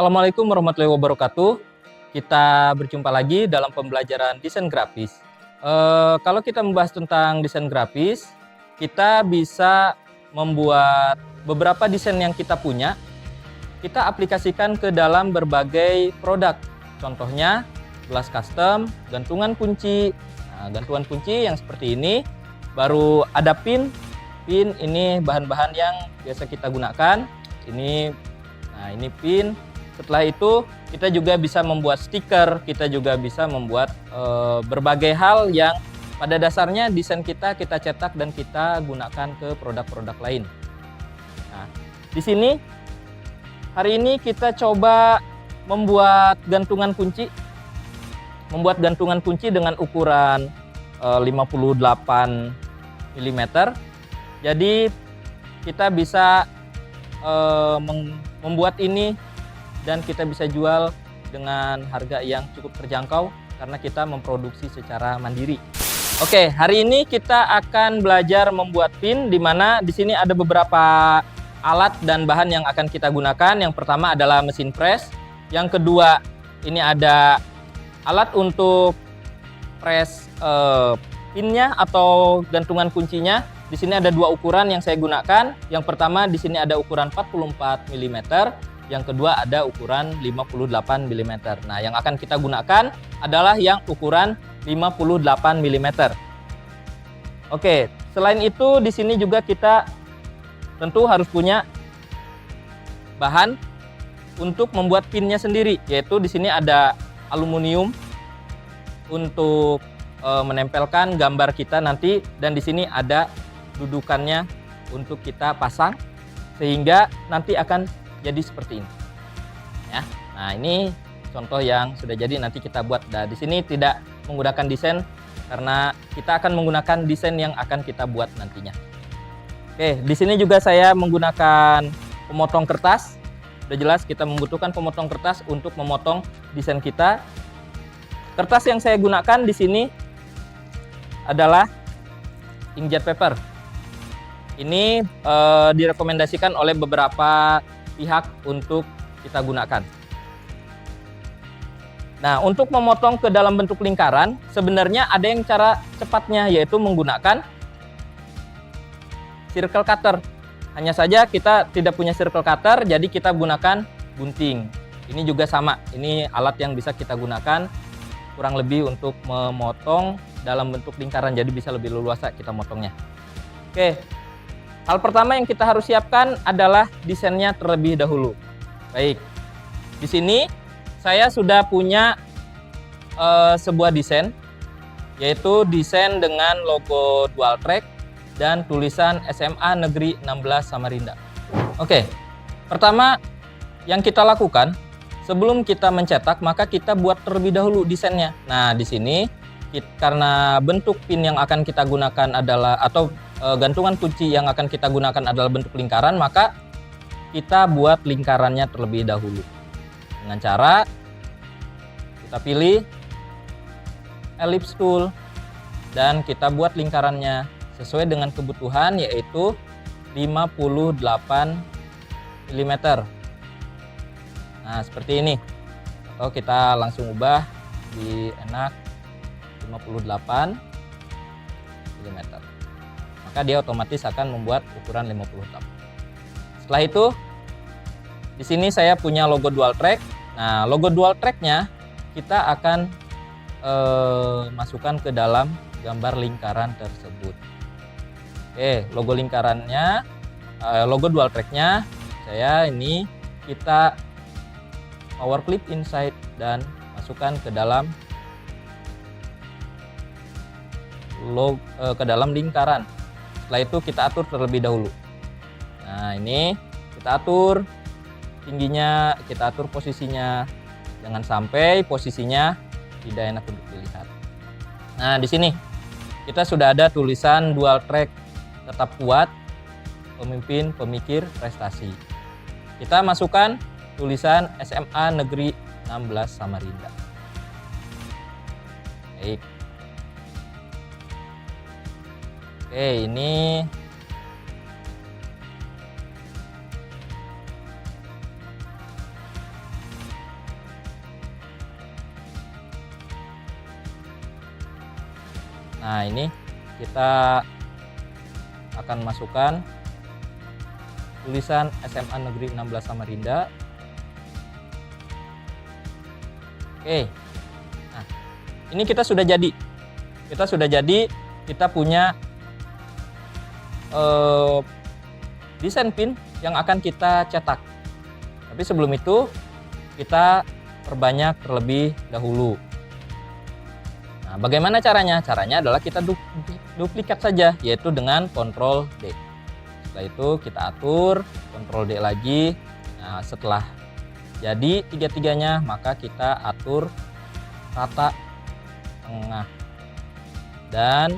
Assalamualaikum warahmatullahi wabarakatuh. Kita berjumpa lagi dalam pembelajaran desain grafis. Kalau kita membahas tentang desain grafis, kita bisa membuat beberapa desain yang kita punya, kita aplikasikan ke dalam berbagai produk. Contohnya, gelas custom, gantungan kunci. Nah, gantungan kunci yang seperti ini, baru ada pin. Pin ini bahan-bahan yang biasa kita gunakan. Ini pin. Setelah itu kita juga bisa membuat stiker, kita juga bisa membuat berbagai hal yang pada dasarnya desain kita cetak dan kita gunakan ke produk-produk lain. Nah, di sini hari ini kita coba membuat gantungan kunci. Membuat gantungan kunci dengan ukuran 58 mm. Jadi kita bisa membuat ini dan kita bisa jual dengan harga yang cukup terjangkau karena kita memproduksi secara mandiri. Oke, hari ini kita akan belajar membuat pin, di mana di sini ada beberapa alat dan bahan yang akan kita gunakan. Yang pertama adalah mesin press. Yang kedua, ini ada alat untuk press pinnya atau gantungan kuncinya. Di sini ada dua ukuran yang saya gunakan. Yang pertama di sini ada ukuran 44 mm. Yang kedua ada ukuran 58 mm. Nah, yang akan kita gunakan adalah yang ukuran 58 mm. Oke, selain itu di sini juga kita tentu harus punya bahan untuk membuat pinnya sendiri, yaitu di sini ada aluminium untuk menempelkan gambar kita nanti, dan di sini ada dudukannya untuk kita pasang sehingga nanti akan jadi seperti ini ya. Nah, ini contoh yang sudah jadi, nanti kita buat. Nah, di sini tidak menggunakan desain karena kita akan menggunakan desain yang akan kita buat nantinya. Oke, di sini juga saya menggunakan pemotong kertas. Sudah jelas kita membutuhkan pemotong kertas untuk memotong desain kita. Kertas yang saya gunakan di sini adalah inkjet paper. Ini direkomendasikan oleh beberapa pihak untuk kita gunakan. Nah, untuk memotong ke dalam bentuk lingkaran, sebenarnya ada yang cara cepatnya, yaitu menggunakan circle cutter. Hanya saja kita tidak punya circle cutter, jadi kita gunakan gunting. Ini juga sama, ini alat yang bisa kita gunakan kurang lebih untuk memotong dalam bentuk lingkaran, jadi bisa lebih leluasa kita motongnya. Oke. Hal pertama yang kita harus siapkan adalah desainnya terlebih dahulu. Baik, di sini saya sudah punya sebuah desain, yaitu desain dengan logo dual track dan tulisan SMA Negeri 16 Samarinda. Oke, pertama yang kita lakukan sebelum kita mencetak, maka kita buat terlebih dahulu desainnya. Nah, di sini karena bentuk pin yang akan kita gunakan adalah, atau gantungan kunci yang akan kita gunakan adalah bentuk lingkaran, maka kita buat lingkarannya terlebih dahulu dengan cara kita pilih ellipse tool dan kita buat lingkarannya sesuai dengan kebutuhan, yaitu 58 mm. Nah, seperti ini. Atau kita langsung ubah di enak 58 mm. Maka dia otomatis akan membuat ukuran 58. Setelah itu, di sini saya punya logo dual track. Nah, logo dual tracknya kita akan masukkan ke dalam gambar lingkaran tersebut. Oke, logo lingkarannya, logo dual tracknya saya ini kita power clip inside dan masukkan ke dalam lingkaran. Setelah itu kita atur terlebih dahulu. Nah, ini kita atur tingginya, kita atur posisinya. Jangan sampai posisinya tidak enak untuk dilihat. Nah, di sini kita sudah ada tulisan dual track tetap kuat, pemimpin, pemikir, prestasi. Kita masukkan tulisan SMA Negeri 16 Samarinda. Baik. Oke, ini Nah, ini kita akan masukkan tulisan SMA Negeri 16 Samarinda. Oke. Nah, ini kita sudah jadi. Kita punya desain pin yang akan kita cetak. Tapi sebelum itu kita perbanyak terlebih dahulu. Nah, bagaimana caranya? Caranya adalah kita duplikat saja, yaitu dengan Ctrl D. Setelah itu kita atur, Ctrl D lagi. Nah, setelah jadi tiga-tiganya, maka kita atur rata tengah. Dan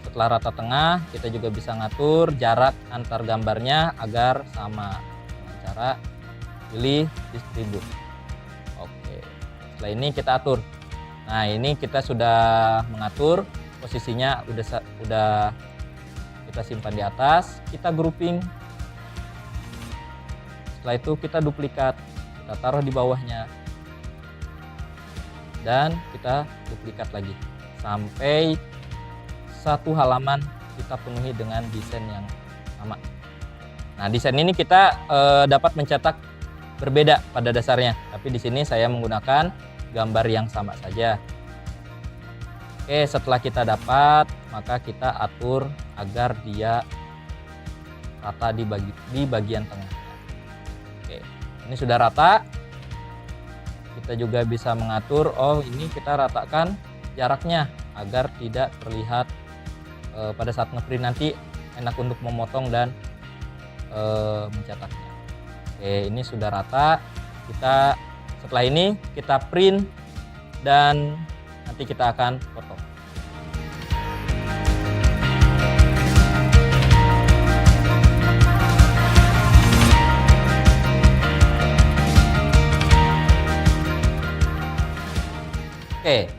setelah rata tengah, kita juga bisa ngatur jarak antar gambarnya agar sama dengan cara pilih distribute. Oke, setelah ini kita atur. Nah, ini kita sudah mengatur posisinya, udah kita simpan di atas, kita grouping. Setelah itu kita duplikat, kita taruh di bawahnya, dan kita duplikat lagi sampai satu halaman kita penuhi dengan desain yang sama. Nah, desain ini kita dapat mencetak berbeda pada dasarnya, tapi di sini saya menggunakan gambar yang sama saja. Oke, setelah kita dapat, maka kita atur agar dia rata di bagian tengah. Oke, ini sudah rata. Kita juga bisa mengatur, oh ini kita ratakan jaraknya agar tidak terlihat pada saat ngeprint nanti enak untuk memotong dan mencetaknya. Oke, ini sudah rata. Setelah ini kita print dan nanti kita akan foto. Oke,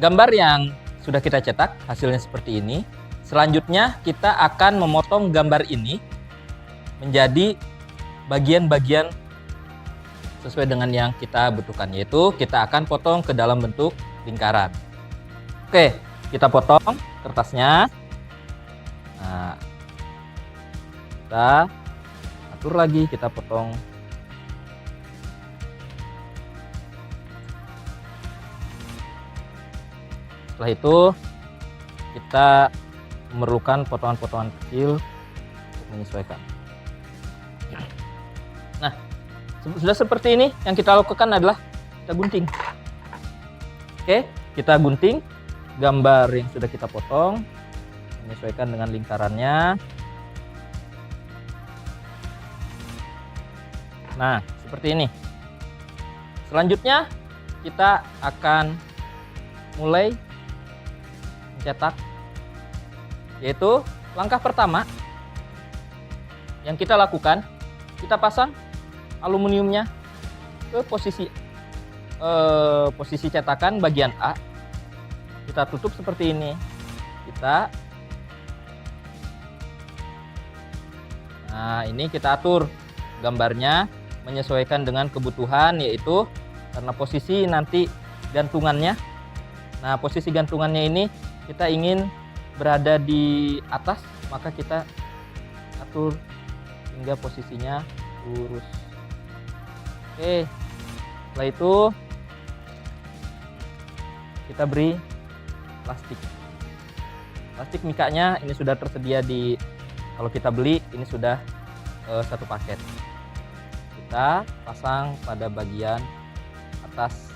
gambar yang sudah kita cetak hasilnya seperti ini. Selanjutnya kita akan memotong gambar ini menjadi bagian-bagian sesuai dengan yang kita butuhkan, yaitu kita akan potong ke dalam bentuk lingkaran. Oke, kita potong kertasnya. Nah, kita atur lagi, kita potong. Setelah itu kita memerlukan potongan-potongan kecil untuk menyesuaikan. Nah, sudah seperti ini, yang kita lakukan adalah kita gunting. Oke, kita gunting gambar yang sudah kita potong, menyesuaikan dengan lingkarannya. Nah, seperti ini. Selanjutnya kita akan mulai mencetak, yaitu langkah pertama yang kita lakukan, kita pasang aluminiumnya ke posisi cetakan bagian A. Kita tutup seperti ini. Nah, ini kita atur gambarnya menyesuaikan dengan kebutuhan, yaitu karena posisi nanti gantungannya. Nah, posisi gantungannya ini kita ingin berada di atas, maka kita atur hingga posisinya lurus. Oke, setelah itu kita beri plastik mikanya. Ini sudah tersedia kalau kita beli, ini sudah satu paket. Kita pasang pada bagian atas.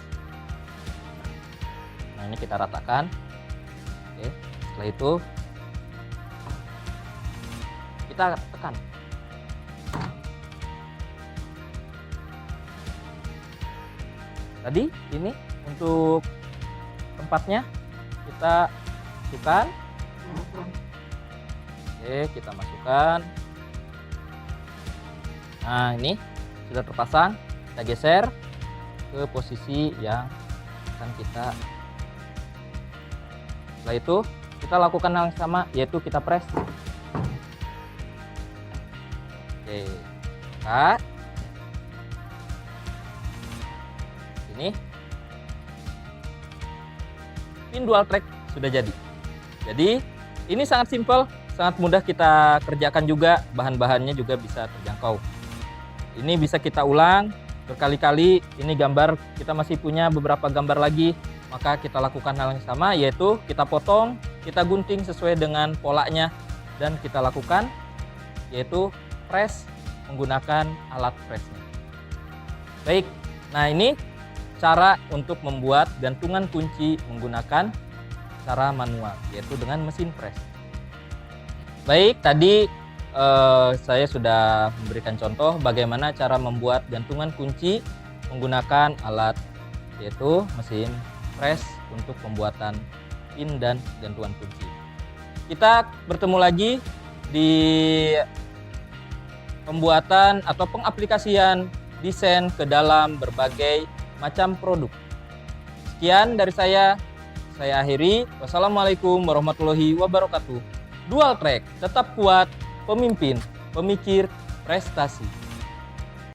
Nah, ini kita ratakan. Oke, setelah itu kita tekan. Tadi ini untuk tempatnya kita masukkan. Oke, kita masukkan. Nah, ini sudah terpasang. Kita geser ke posisi yang akan kita. Setelah itu kita lakukan hal yang sama, yaitu kita press. Oke, cut. Ini pin dual track sudah jadi. Jadi ini sangat simpel, sangat mudah kita kerjakan juga, bahan-bahannya juga bisa terjangkau. Ini bisa kita ulang berkali-kali. Ini gambar, kita masih punya beberapa gambar lagi, maka kita lakukan hal yang sama, yaitu kita potong, kita gunting sesuai dengan polanya, dan kita lakukan yaitu press menggunakan alat pressnya. Baik, nah ini cara untuk membuat gantungan kunci menggunakan cara manual, yaitu dengan mesin press. Baik, tadi saya sudah memberikan contoh bagaimana cara membuat gantungan kunci menggunakan alat, yaitu mesin press untuk pembuatan pin dan gantungan kunci. Kita bertemu lagi di pembuatan atau pengaplikasian desain ke dalam berbagai macam produk. Sekian dari saya akhiri. Wassalamualaikum warahmatullahi wabarakatuh. Dual Track, tetap kuat, pemimpin, pemikir, prestasi.